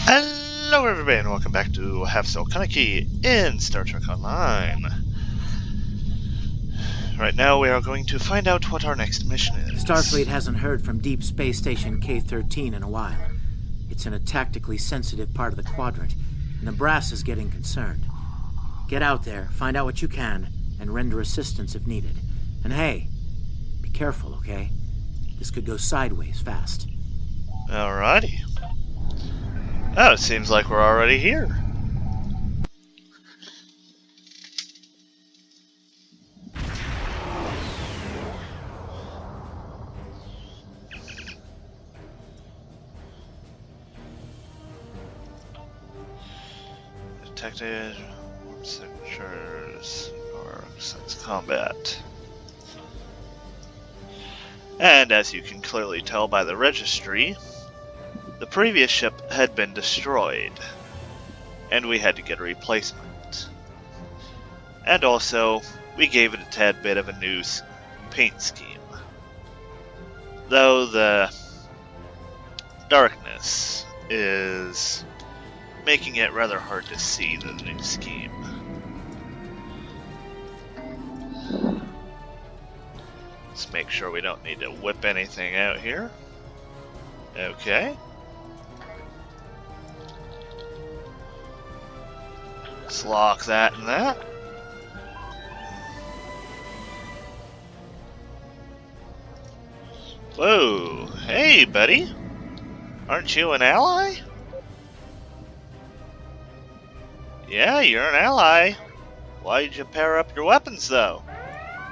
Hello everybody and welcome back to Half-Cell Kaneki in Star Trek Online. Right now we are going to find out what our next mission is. Starfleet hasn't heard from Deep Space Station K-13 in a while. It's in a tactically sensitive part of the quadrant, and the brass is getting concerned. Get out there, find out what you can, and render assistance if needed. And hey, be careful, okay? This could go sideways fast. Alrighty. Oh, it seems like we're already here. Detected signatures or sense combat. And as you can clearly tell by the registry, the previous ship had been destroyed, and we had to get a replacement. And also, we gave it a tad bit of a new paint scheme. Though the darkness is making it rather hard to see the new scheme. Let's make sure we don't need to whip anything out here. Okay. Let's lock that and that. Whoa, hey buddy. Aren't you an ally? Yeah, you're an ally. Why'd you pair up your weapons though?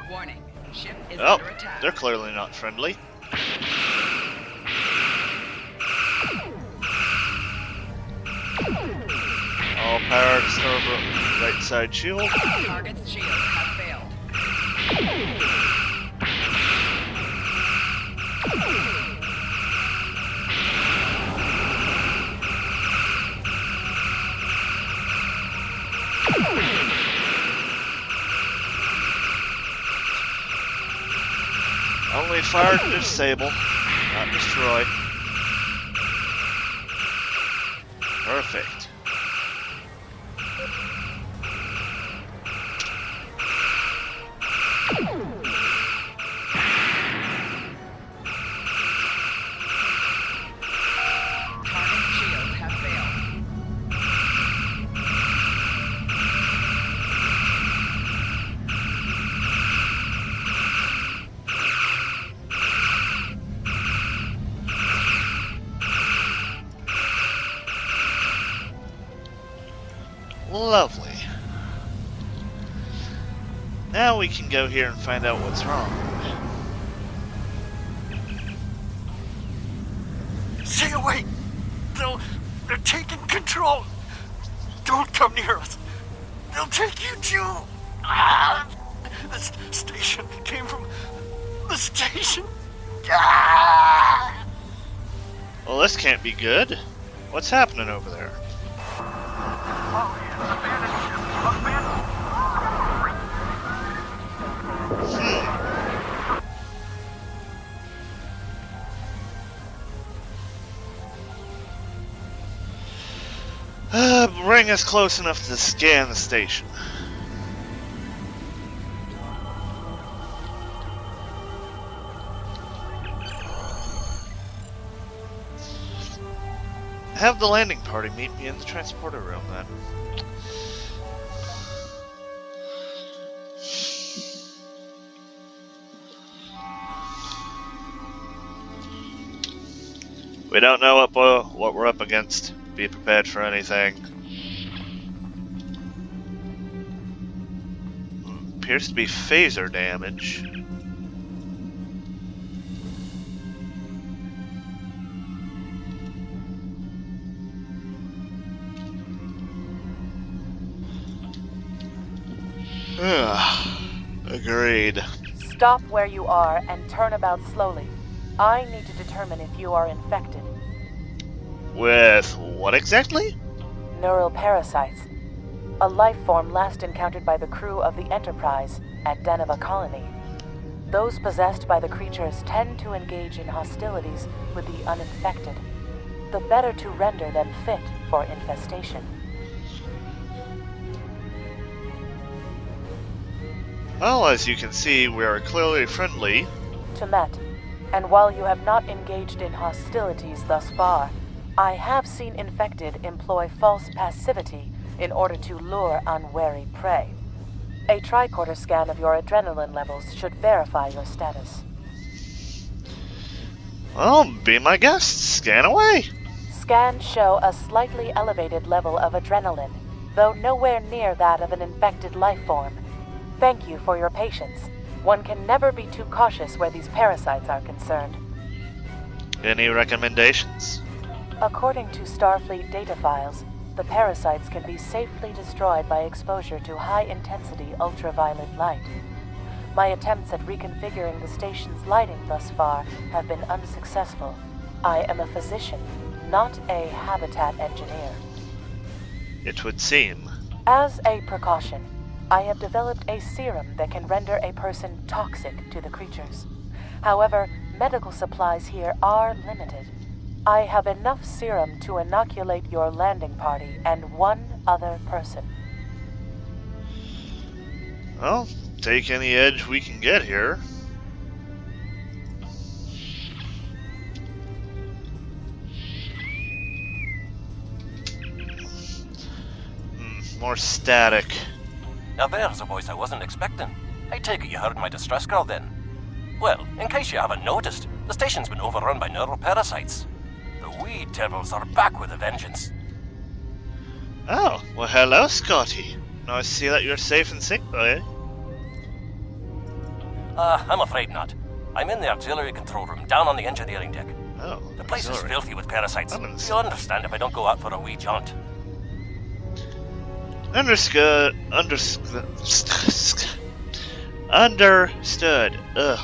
Warning, ship is Oh, under attack. they're clearly not friendly. All power to starboard right side shield. Target's shields have failed. Only fire to disable, not destroy. Perfect. Target's shields have failed. Lovely. Now we can go here and find out what's wrong. Stay away! They're taking control! Don't come near us! They'll take you too! Ah! This station came from the station! Ah! Well, this can't be good. What's happening over there? Bring us close enough to scan the station. Have the landing party meet me in the transporter room then. We don't know what we're up against. Be prepared for anything. Appears to be phaser damage. Agreed. Stop where you are and turn about slowly. I need to determine if you are infected. With what exactly? Neural parasites. A life form last encountered by the crew of the Enterprise at Deneva Colony. Those possessed by the creatures tend to engage in hostilities with the uninfected. the better to render them fit for infestation. Well, as you can see, we are clearly friendly. Temet, and while you have not engaged in hostilities thus far, I have seen infected employ false passivity in order to lure unwary prey. A tricorder scan of your adrenaline levels should verify your status. Well, be my guest. Scan away. Scans show a slightly elevated level of adrenaline, though nowhere near that of an infected life form. Thank you for your patience. One can never be too cautious where these parasites are concerned. Any recommendations? According to Starfleet data files, the parasites can be safely destroyed by exposure to high-intensity ultraviolet light. My attempts at reconfiguring the station's lighting thus far have been unsuccessful. I am a physician, not a habitat engineer. It would seem. As a precaution, I have developed a serum that can render a person toxic to the creatures. However, medical supplies here are limited. I have enough serum to inoculate your landing party and one other person. Well, take any edge we can get here. More static. Now there's a voice I wasn't expecting. I take it you heard my distress call then. Well, in case you haven't noticed, the station's been overrun by neuroparasites. The wee devils are back with a vengeance. Oh, well hello, Scotty. Now I see that you're safe and sick, boy. I'm afraid not. I'm in the auxiliary control room, down on the engineering deck. Oh, The place is sorry. filthy with parasites. I'm in the You'll understand if I don't go out for a wee jaunt. Understood. Understood. Ugh.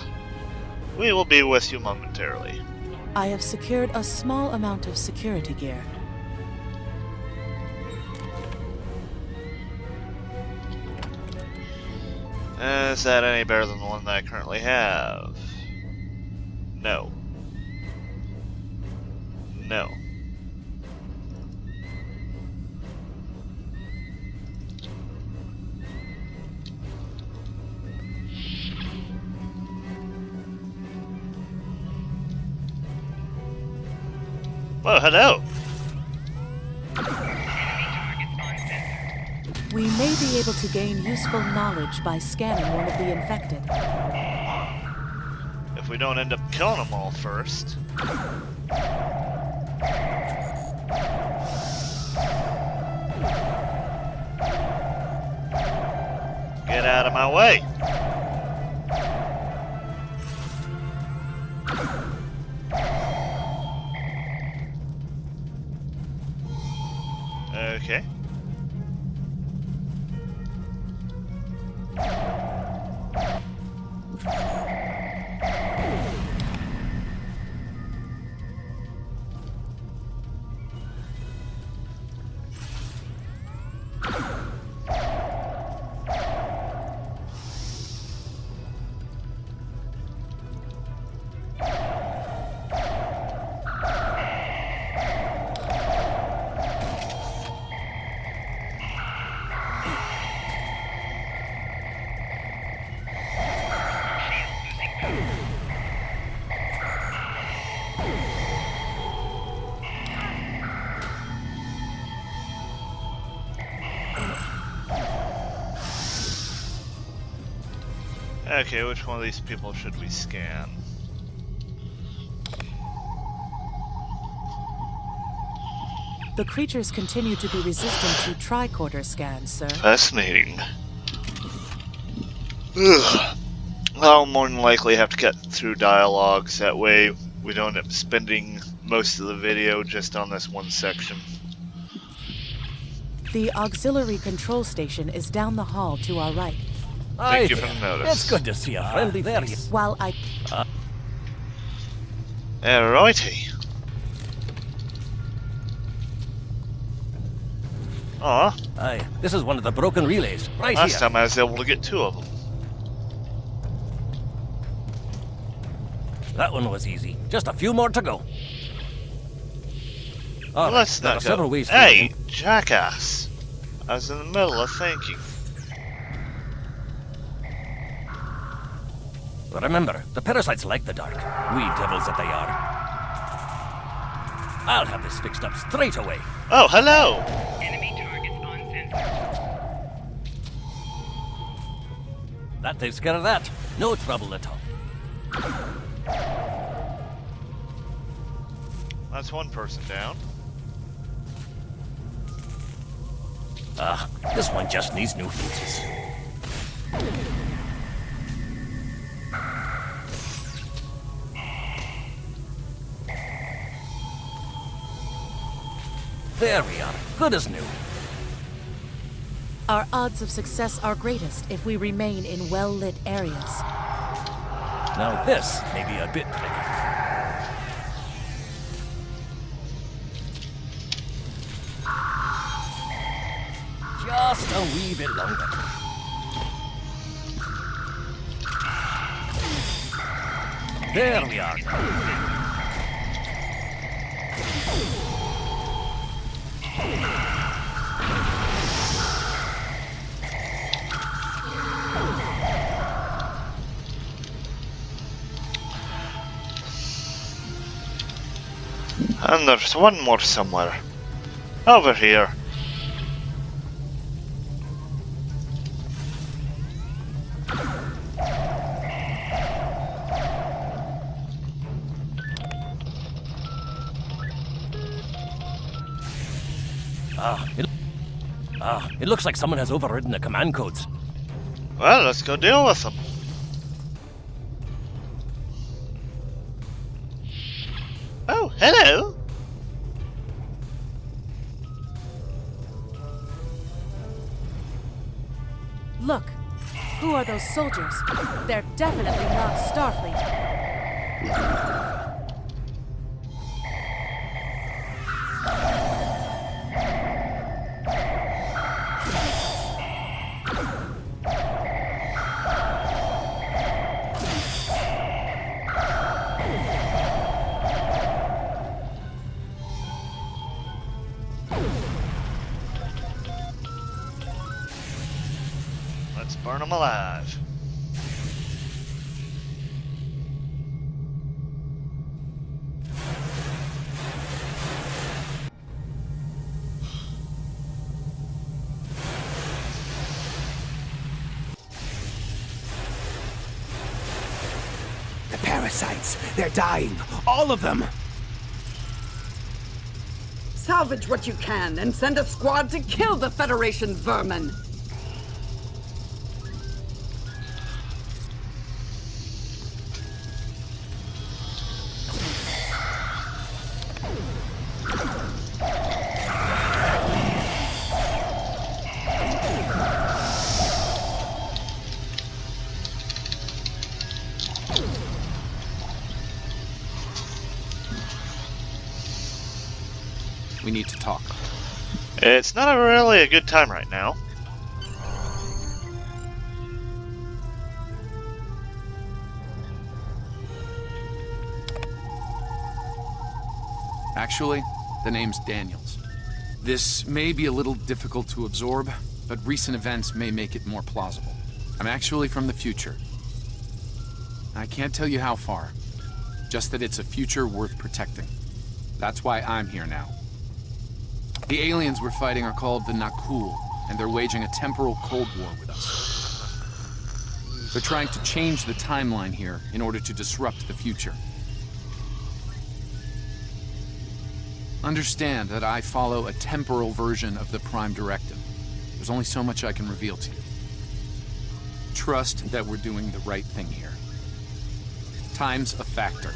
We will be with you momentarily. I have secured a small amount of security gear. Is that any better than the one that I currently have? No. No. Whoa, hello! We may be able to gain useful knowledge by scanning one of the infected. If we don't end up killing them all first. Get out of my way! Okay. Okay, which one of these people should we scan? The creatures continue to be resistant to tricorder scans, sir. Fascinating. Ugh. I'll more than likely have to cut through dialogues, that way we don't end up spending most of the video just on this one section. The auxiliary control station is down the hall to our right. Thank you for the notice. It's good to see a friendly face. While I... Alrighty. Aw, Aye, this is one of the broken relays, right last here. time I was able to get 2 of them. That one was easy. Just a few more to go. All right, Let's there are not several go. ways to Hey, jackass! I was in the middle of thinking. Remember, the parasites like the dark. We devils that they are. I'll have this fixed up straight away. Oh, hello! Enemy targets on sensor. That takes care of that. No trouble at all. That's one person down. This one just needs new fuses. There we are. Good as new. Our odds of success are greatest if we remain in well-lit areas. Now this may be a bit tricky. Just a wee bit longer. There we are. And there's one more somewhere. Over here. It looks like someone has overridden the command codes. Well, let's go deal with them. Oh, hello! Look, who are those soldiers? They're definitely not Starfleet. Let's burn them alive. The parasites, they're dying. All of them. Salvage what you can and send a squad to kill the Federation vermin. We need to talk. It's not really a good time right now. Actually, the name's Daniels. This may be a little difficult to absorb, but recent events may make it more plausible. I'm actually from the future. I can't tell you how far, just that it's a future worth protecting. That's why I'm here now. The aliens we're fighting are called the Nakul, and they're waging a temporal Cold War with us. They're trying to change the timeline here in order to disrupt the future. Understand that I follow a temporal version of the Prime Directive. There's only so much I can reveal to you. Trust that we're doing the right thing here. Time's a factor.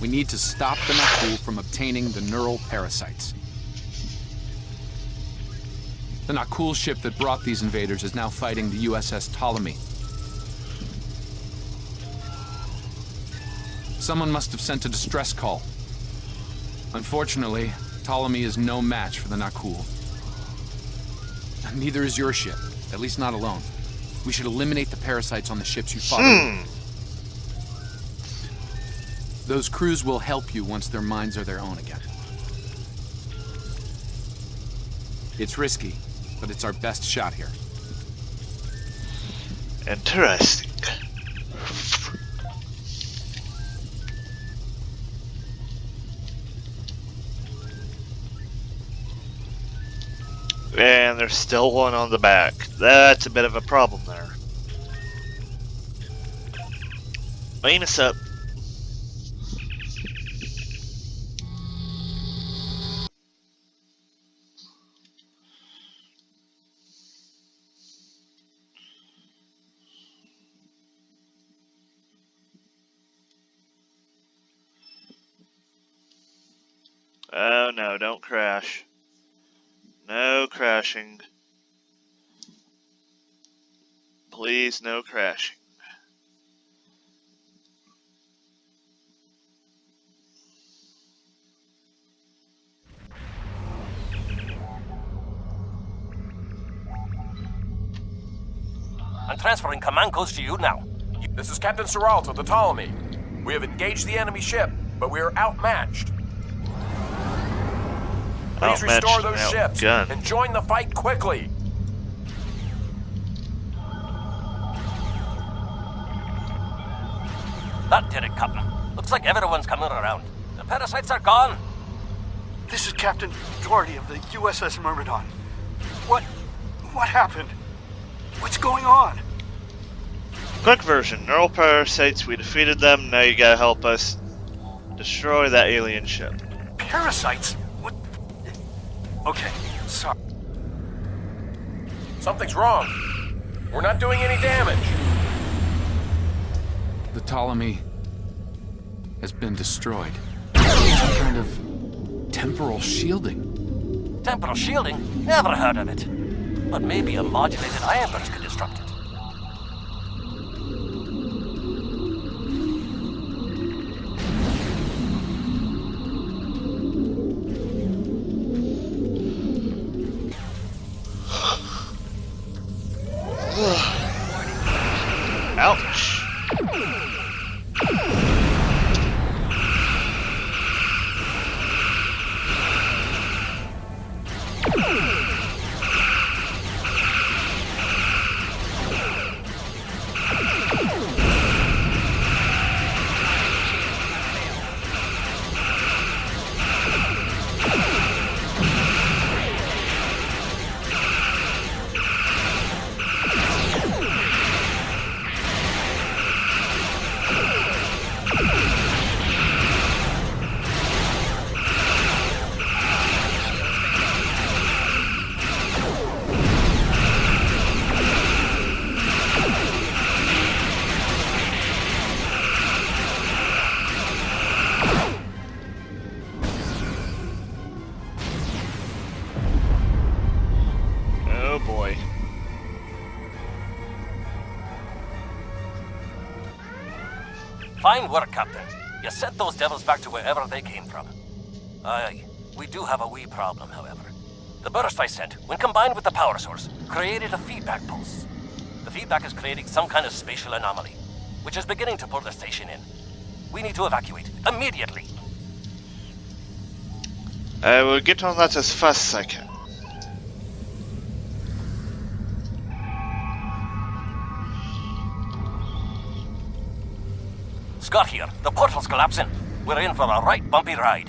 We need to stop the Nakul from obtaining the neural parasites. The Nakul ship that brought these invaders is now fighting the USS Ptolemy. Someone must have sent a distress call. Unfortunately, Ptolemy is no match for the Nakul. Neither is your ship, at least not alone. We should eliminate the parasites on the ships you fought over. Those crews will help you once their minds are their own again. It's risky, but it's our best shot here. Interesting. And there's still one on the back. That's a bit of a problem there. Line us up. Oh no, don't crash. No crashing. Please, no crashing. I'm transferring command codes to you now. This is Captain Serralto, the Ptolemy. We have engaged the enemy ship, but we are outmatched. Please restore those ships and join the fight quickly. That did it, Captain. Looks like everyone's coming around. The parasites are gone. This is Captain Doherty of the USS Myrmidon. What happened? What's going on? Quick version. Neural parasites, we defeated them. Now you gotta help us destroy that alien ship. Parasites? What? Okay, sorry. Something's wrong. We're not doing any damage. The Ptolemy has been destroyed. Some kind of temporal shielding. Temporal shielding? Never heard of it. But maybe a modulated ion burst could disrupt it. Ouch. Oh boy. Fine work, Captain. You sent those devils back to wherever they came from. Aye, we do have a wee problem, however. The burst I sent, when combined with the power source, created a feedback pulse. The feedback is creating some kind of spatial anomaly, which is beginning to pull the station in. We need to evacuate, immediately. I will get on that as fast as I can. Scott here. The portal's collapsing. We're in for a right bumpy ride.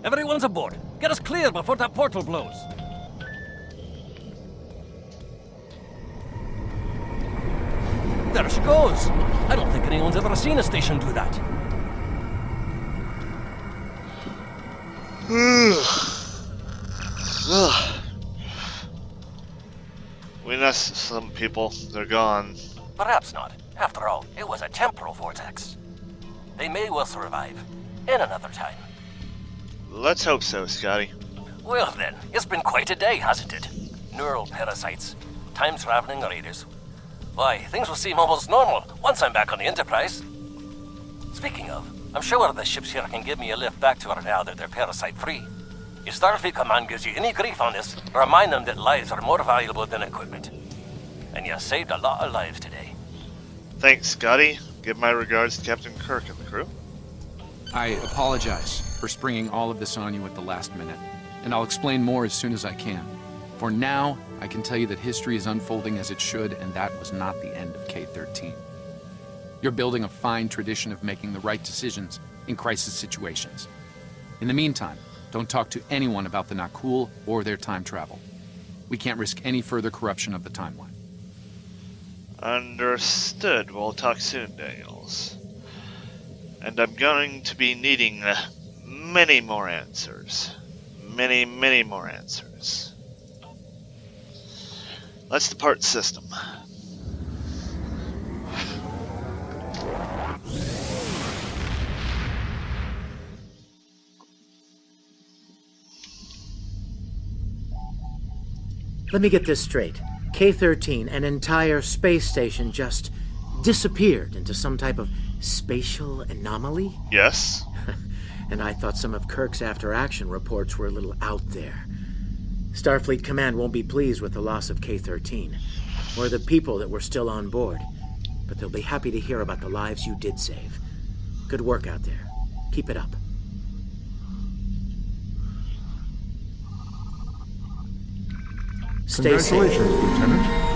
Everyone's aboard. Get us clear before that portal blows. There she goes. I don't think anyone's ever seen a station do that. We missed some people. They're gone. Perhaps not. After all, it was a temporal vortex. They may well survive. In another time. Let's hope so, Scotty. Well then, it's been quite a day, hasn't it? Neural parasites, time-traveling raiders. Why, things will seem almost normal once I'm back on the Enterprise. Speaking of, I'm sure the ships here can give me a lift back to her now that they're parasite-free. If Starfleet Command gives you any grief on this, remind them that lives are more valuable than equipment. And you saved a lot of lives today. Thanks, Scotty. Give my regards to Captain Kirk and the crew. I apologize for springing all of this on you at the last minute, and I'll explain more as soon as I can. For now, I can tell you that history is unfolding as it should, and that was not the end of K-13. You're building a fine tradition of making the right decisions in crisis situations. In the meantime, don't talk to anyone about the Nakul or their time travel. We can't risk any further corruption of the timeline. Understood. We'll talk soon, Daniels. And I'm going to be needing many more answers. Many, many more answers. Let's depart system. Let me get this straight. K-13, an entire space station, just disappeared into some type of spatial anomaly? Yes. And I thought some of Kirk's after-action reports were a little out there. Starfleet Command won't be pleased with the loss of K-13, or the people that were still on board, but they'll be happy to hear about the lives you did save. Good work out there. Keep it up. Congratulations, Lieutenant.